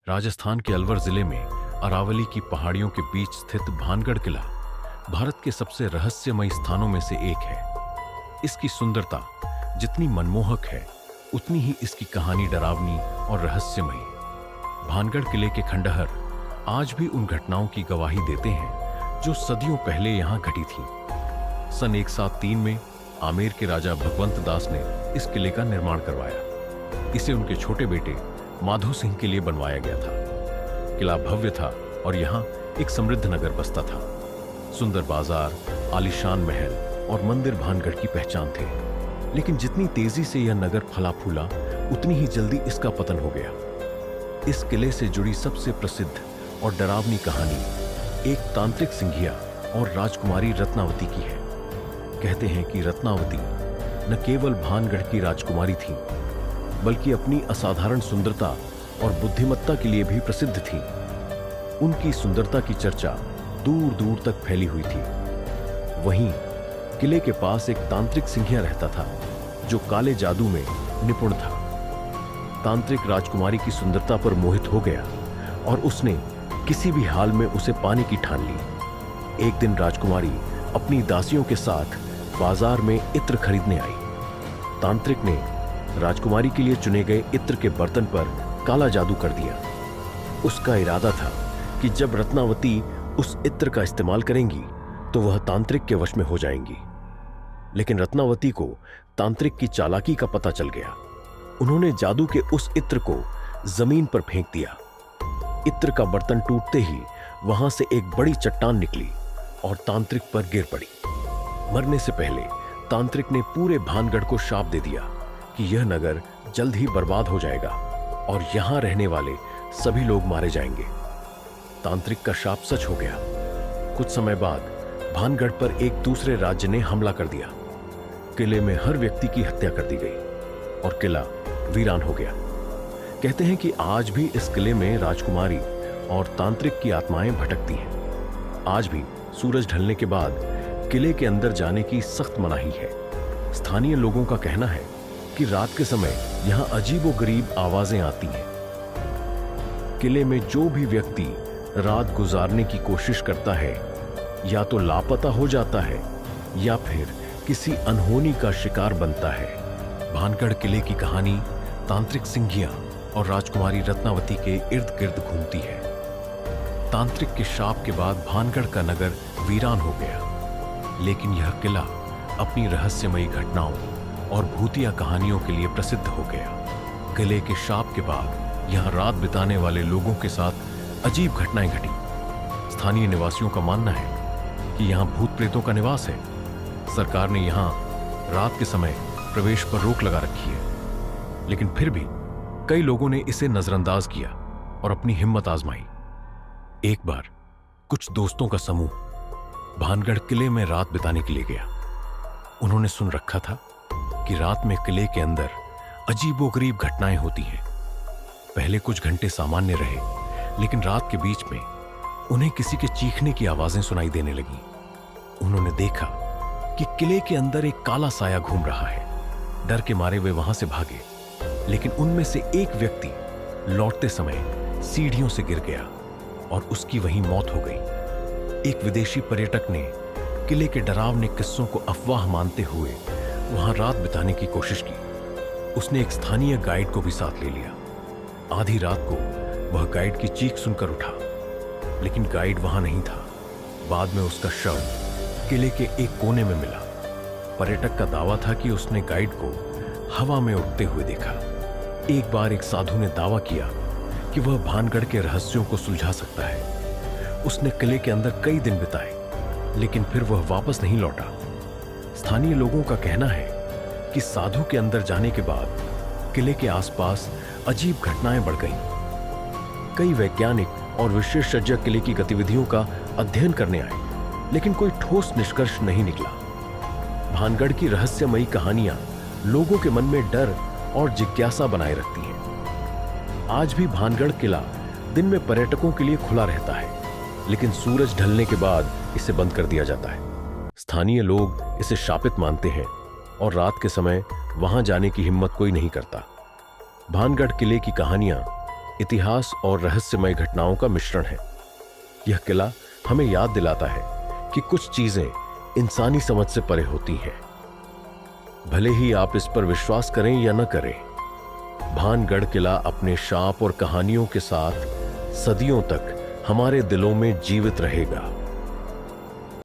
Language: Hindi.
राजस्थान के अलवर जिले में अरावली की पहाड़ियों के बीच स्थित भानगढ़ किला भारत के सबसे रहस्यमय स्थानों में से एक है। इसकी सुंदरता जितनी मनमोहक है, उतनी ही इसकी कहानी डरावनी और रहस्यमयी। भानगढ़ किले के खंडहर आज भी उन घटनाओं की गवाही देते हैं जो सदियों पहले यहां घटी थी। सन 173 में आमेर के राजा भगवंत दास ने इस किले का निर्माण करवाया। इसे उनके छोटे बेटे माधो सिंह के लिए बनवाया गया था। किला भव्य था और यहाँ एक समृद्ध नगर बसता था। सुंदर बाजार, आलीशान महल और मंदिर भानगढ़ की पहचान थे। लेकिन जितनी तेजी से यह नगर फला फूला, उतनी ही जल्दी इसका पतन हो गया। इस किले से जुड़ी सबसे प्रसिद्ध और डरावनी कहानी एक तांत्रिक सिंघिया और राजकुमारी रत्नावती की है। कहते हैं कि रत्नावती न केवल भानगढ़ की राजकुमारी थी, बल्कि अपनी असाधारण सुंदरता और बुद्धिमत्ता के लिए भी प्रसिद्ध थी। उनकी सुंदरता की चर्चा दूर दूर तक फैली हुई थी। वहीं किले के पास एक तांत्रिक सिंघिया रहता था जो काले जादू में निपुण था। तांत्रिक राजकुमारी की सुंदरता पर मोहित हो गया और उसने किसी भी हाल में उसे पाने की ठान ली। एक दिन राजकुमारी अपनी दासियों के साथ बाजार में इत्र खरीदने आई। तांत्रिक ने राजकुमारी के लिए चुने गए इत्र के बर्तन पर काला जादू कर दिया। उसका इरादा था कि जब रत्नावती उस इत्र का इस्तेमाल करेंगी तो वह तांत्रिक के वश में हो जाएंगी। लेकिन रत्नावती को तांत्रिक की चालाकी का पता चल गया। उन्होंने जादू के उस इत्र को जमीन पर फेंक दिया। इत्र का बर्तन टूटते ही वहां से एक बड़ी चट्टान निकली और तांत्रिक पर गिर पड़ी। मरने से पहले तांत्रिक ने पूरे भानगढ़ को शाप दे दिया कि यह नगर जल्द ही बर्बाद हो जाएगा और यहां रहने वाले सभी लोग मारे जाएंगे। तांत्रिक का शाप सच हो गया। कुछ समय बाद भानगढ़ पर एक दूसरे राज्य ने हमला कर दिया। किले में हर व्यक्ति की हत्या कर दी गई और किला वीरान हो गया। कहते हैं कि आज भी इस किले में राजकुमारी और तांत्रिक की आत्माएं भटकती हैं। आज भी सूरज ढलने के बाद किले के अंदर जाने की सख्त मनाही है। स्थानीय लोगों का कहना है कि रात के समय यहां अजीबोगरीब आवाजें आती हैं। किले में जो भी व्यक्ति रात गुजारने की कोशिश करता है, या तो लापता हो जाता है या फिर किसी अनहोनी का शिकार बनता है। भानगढ़ किले की कहानी तांत्रिक सिंघिया और राजकुमारी रत्नावती के इर्द गिर्द घूमती है। तांत्रिक के शाप के बाद भानगढ़ का नगर वीरान हो गया, लेकिन यह किला अपनी रहस्यमयी घटनाओं और भूतिया कहानियों के लिए प्रसिद्ध हो गया। किले के शाप के बाद यहां रात बिताने वाले लोगों के साथ अजीब घटनाएं घटी। स्थानीय निवासियों का मानना है कि यहां भूत प्रेतों का निवास है। सरकार ने यहां रात के समय प्रवेश पर रोक लगा रखी है, लेकिन फिर भी कई लोगों ने इसे नजरअंदाज किया और अपनी हिम्मत आजमाई। एक बार कुछ दोस्तों का समूह भानगढ़ किले में रात बिताने के लिए गया। उन्होंने सुन रखा था कि रात में किले के अंदर अजीबोगरीब घटनाएं होती हैं। पहले कुछ घंटे सामान्य रहे, लेकिन रात के बीच में उन्हें किसी के चीखने की आवाजें सुनाई देने लगीं। उन्होंने देखा कि किले के अंदर एक काला साया घूम रहा है। डर के मारे वे वहां से भागे, लेकिन उनमें से एक व्यक्ति लौटते समय सीढ़ियों से गिर गया और उसकी वहीं मौत हो गई। एक विदेशी पर्यटक ने किले के डरावने किस्सों को अफवाह मानते हुए वहां रात बिताने की कोशिश की। उसने एक स्थानीय गाइड को भी साथ ले लिया। आधी रात को वह गाइड की चीख सुनकर उठा, लेकिन गाइड वहां नहीं था। बाद में उसका शव किले के एक कोने में मिला। पर्यटक का दावा था कि उसने गाइड को हवा में उड़ते हुए देखा। एक बार एक साधु ने दावा किया कि वह भानगढ़ के रहस्यों को सुलझा सकता है। उसने किले के अंदर कई दिन बिताए, लेकिन फिर वह वापस नहीं लौटा। स्थानीय लोगों का कहना है कि साधु के अंदर जाने के बाद किले के आसपास अजीब घटनाएं बढ़ गईं। कई वैज्ञानिक और विशेषज्ञ किले की गतिविधियों का अध्ययन करने आए, लेकिन कोई ठोस निष्कर्ष नहीं निकला। भानगढ़ की रहस्यमयी कहानियां लोगों के मन में डर और जिज्ञासा बनाए रखती हैं। आज भी भानगढ़ किला दिन में पर्यटकों के लिए खुला रहता है, लेकिन सूरज ढलने के बाद इसे बंद कर दिया जाता है। स्थानीय लोग इसे शापित मानते हैं और रात के समय वहां जाने की हिम्मत कोई नहीं करता। भानगढ़ किले की कहानियां इतिहास और रहस्यमय घटनाओं का मिश्रण है। यह किला हमें याद दिलाता है कि कुछ चीजें इंसानी समझ से परे होती हैं, भले ही आप इस पर विश्वास करें या न करें। भानगढ़ किला अपने शाप और कहानियों के साथ सदियों तक हमारे दिलों में जीवित रहेगा।